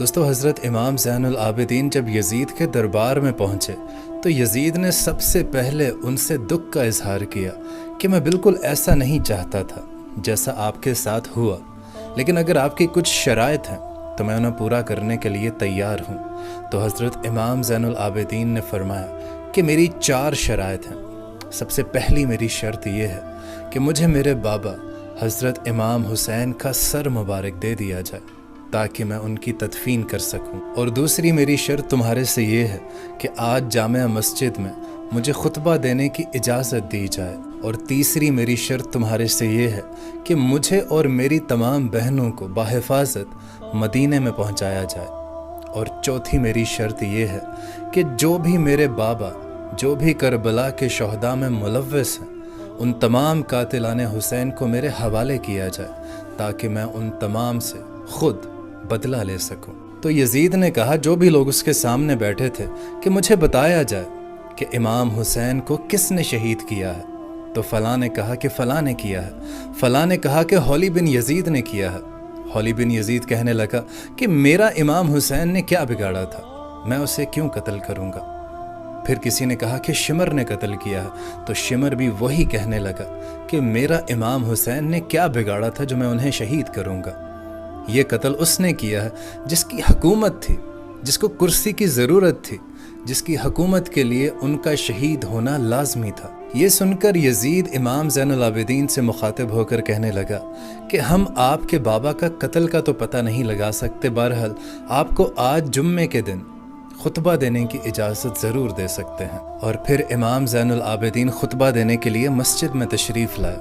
دوستو حضرت امام زین العابدین جب یزید کے دربار میں پہنچے تو یزید نے سب سے پہلے ان سے دکھ کا اظہار کیا کہ میں بالکل ایسا نہیں چاہتا تھا جیسا آپ کے ساتھ ہوا، لیکن اگر آپ کی کچھ شرائط ہیں تو میں انہیں پورا کرنے کے لیے تیار ہوں۔ تو حضرت امام زین العابدین نے فرمایا کہ میری 4 شرائط ہیں۔ سب سے پہلی میری شرط یہ ہے کہ مجھے میرے بابا حضرت امام حسین کا سر مبارک دے دیا جائے تاکہ میں ان کی تدفین کر سکوں، اور دوسری میری شرط تمہارے سے یہ ہے کہ آج جامع مسجد میں مجھے خطبہ دینے کی اجازت دی جائے، اور تیسری میری شرط تمہارے سے یہ ہے کہ مجھے اور میری تمام بہنوں کو بحفاظت مدینے میں پہنچایا جائے، اور چوتھی میری شرط یہ ہے کہ جو بھی میرے بابا جو بھی کربلا کے شہداء میں ملوث ہیں ان تمام قاتلان حسین کو میرے حوالے کیا جائے تاکہ میں ان تمام سے خود بدلہ لے سکوں۔ تو یزید نے کہا جو بھی لوگ اس کے سامنے بیٹھے تھے کہ مجھے بتایا جائے کہ امام حسین کو کس نے شہید کیا ہے۔ تو فلاں نے کہا کہ فلاں نے کیا ہے، فلاں نے کہا کہ حولی بن یزید نے کیا ہے۔ حولی بن یزید کہنے لگا کہ میرا امام حسین نے کیا بگاڑا تھا، میں اسے کیوں قتل کروں گا۔ پھر کسی نے کہا کہ شمر نے قتل کیا ہے، تو شمر بھی وہی کہنے لگا کہ میرا امام حسین نے کیا بگاڑا تھا جو میں انہیں شہید کروں گا۔ یہ قتل اس نے کیا ہے جس کی حکومت تھی، جس کو کرسی کی ضرورت تھی، جس کی حکومت کے لیے ان کا شہید ہونا لازمی تھا۔ یہ سن کر یزید امام زین العابدین سے مخاطب ہو کر کہنے لگا کہ ہم آپ کے بابا کا قتل کا تو پتہ نہیں لگا سکتے، بہرحال آپ کو آج جمعے کے دن خطبہ دینے کی اجازت ضرور دے سکتے ہیں۔ اور پھر امام زین العابدین خطبہ دینے کے لیے مسجد میں تشریف لائے،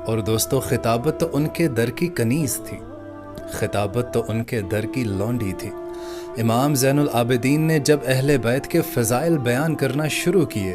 اور دوستو خطابت تو ان کے در کی کنیز تھی، خطابت تو ان کے در کی لونڈی تھی۔ امام زین العابدین نے جب اہل بیت کے فضائل بیان کرنا شروع کیے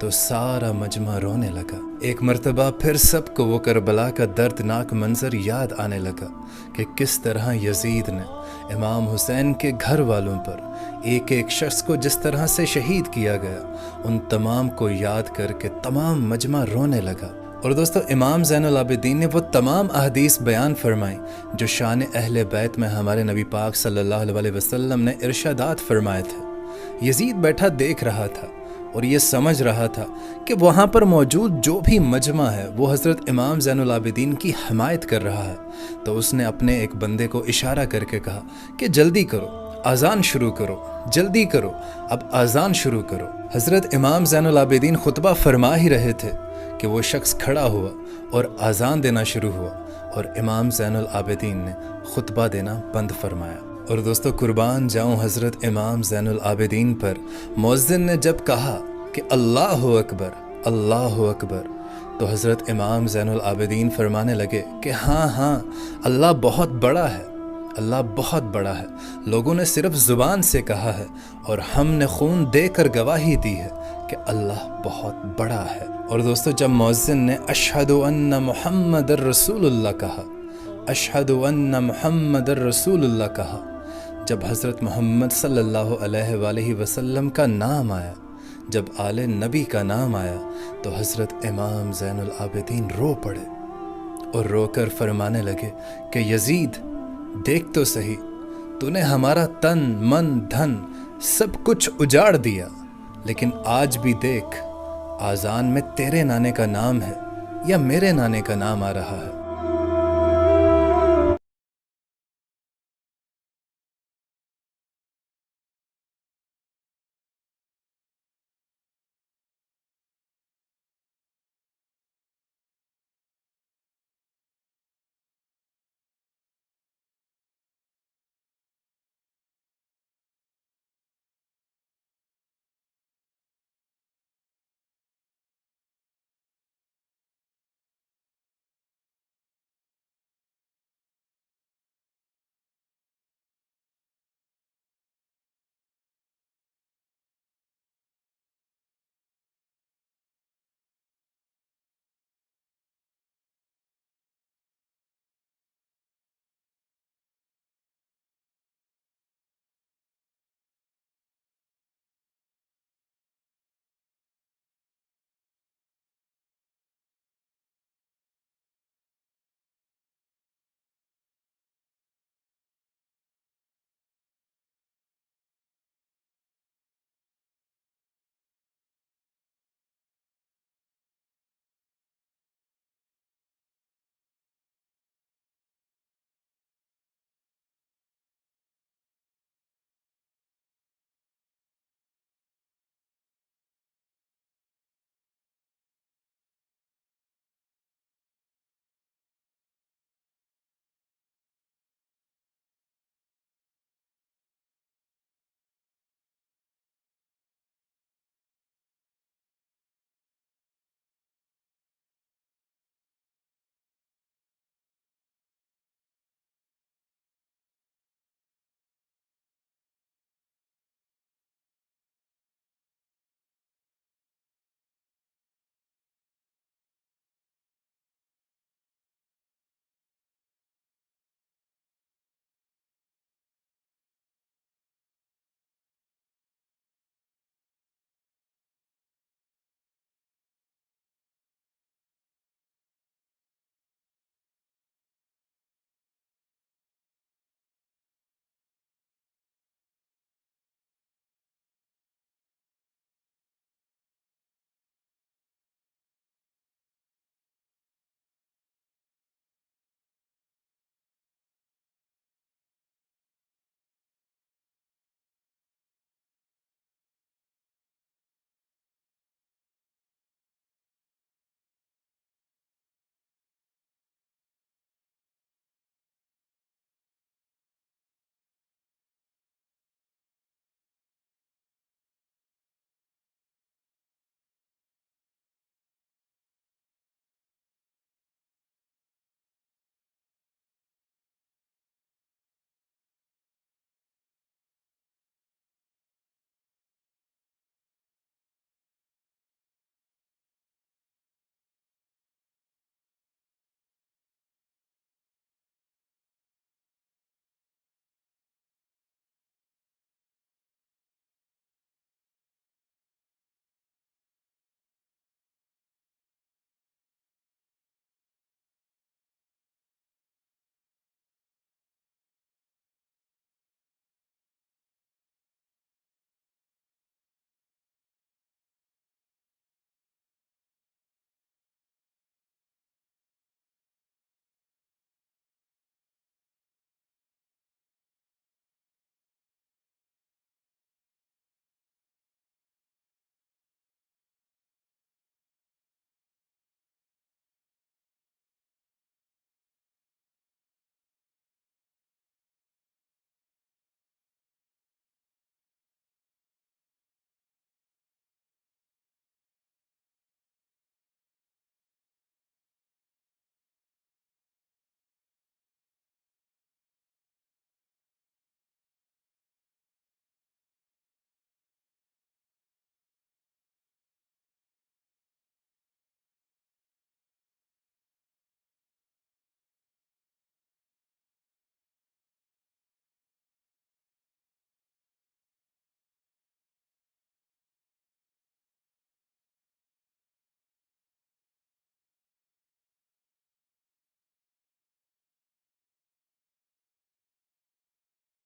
تو سارا مجمع رونے لگا۔ ایک مرتبہ پھر سب کو وہ کربلا کا دردناک منظر یاد آنے لگا کہ کس طرح یزید نے امام حسین کے گھر والوں پر ایک ایک شخص کو جس طرح سے شہید کیا گیا، ان تمام کو یاد کر کے تمام مجمع رونے لگا۔ اور دوستو امام زین العابدین نے وہ تمام احادیث بیان فرمائیں جو شان اہل بیت میں ہمارے نبی پاک صلی اللہ علیہ وسلم نے ارشادات فرمائے تھے۔ یزید بیٹھا دیکھ رہا تھا اور یہ سمجھ رہا تھا کہ وہاں پر موجود جو بھی مجمع ہے وہ حضرت امام زین العابدین کی حمایت کر رہا ہے۔ تو اس نے اپنے ایک بندے کو اشارہ کر کے کہا کہ جلدی کرو، اذان شروع کرو، جلدی کرو، اب اذان شروع کرو۔ حضرت امام زین العابدین خطبہ فرما ہی رہے تھے کہ وہ شخص کھڑا ہوا اور اذان دینا شروع ہوا، اور امام زین العابدین نے خطبہ دینا بند فرمایا۔ اور دوستو قربان جاؤں حضرت امام زین العابدین پر، مؤذن نے جب کہا کہ اللہ اکبر اللہ اکبر تو حضرت امام زین العابدین فرمانے لگے کہ ہاں ہاں اللہ بہت بڑا ہے، اللہ بہت بڑا ہے۔ لوگوں نے صرف زبان سے کہا ہے اور ہم نے خون دے کر گواہی دی ہے کہ اللہ بہت بڑا ہے۔ اور دوستو جب مؤذن نے اشہد ان محمد الرسول اللہ کہا، اشہد ان محمد الرسول اللہ کہا، جب حضرت محمد صلی اللہ علیہ وآلہ وسلم کا نام آیا، جب آل نبی کا نام آیا، تو حضرت امام زین العابدین رو پڑے اور رو کر فرمانے لگے کہ یزید دیکھ تو صحیح، تو نے ہمارا تن من دھن سب کچھ اجاڑ دیا، لیکن آج بھی دیکھ آذان میں تیرے نانے کا نام ہے یا میرے نانے کا نام آ رہا ہے۔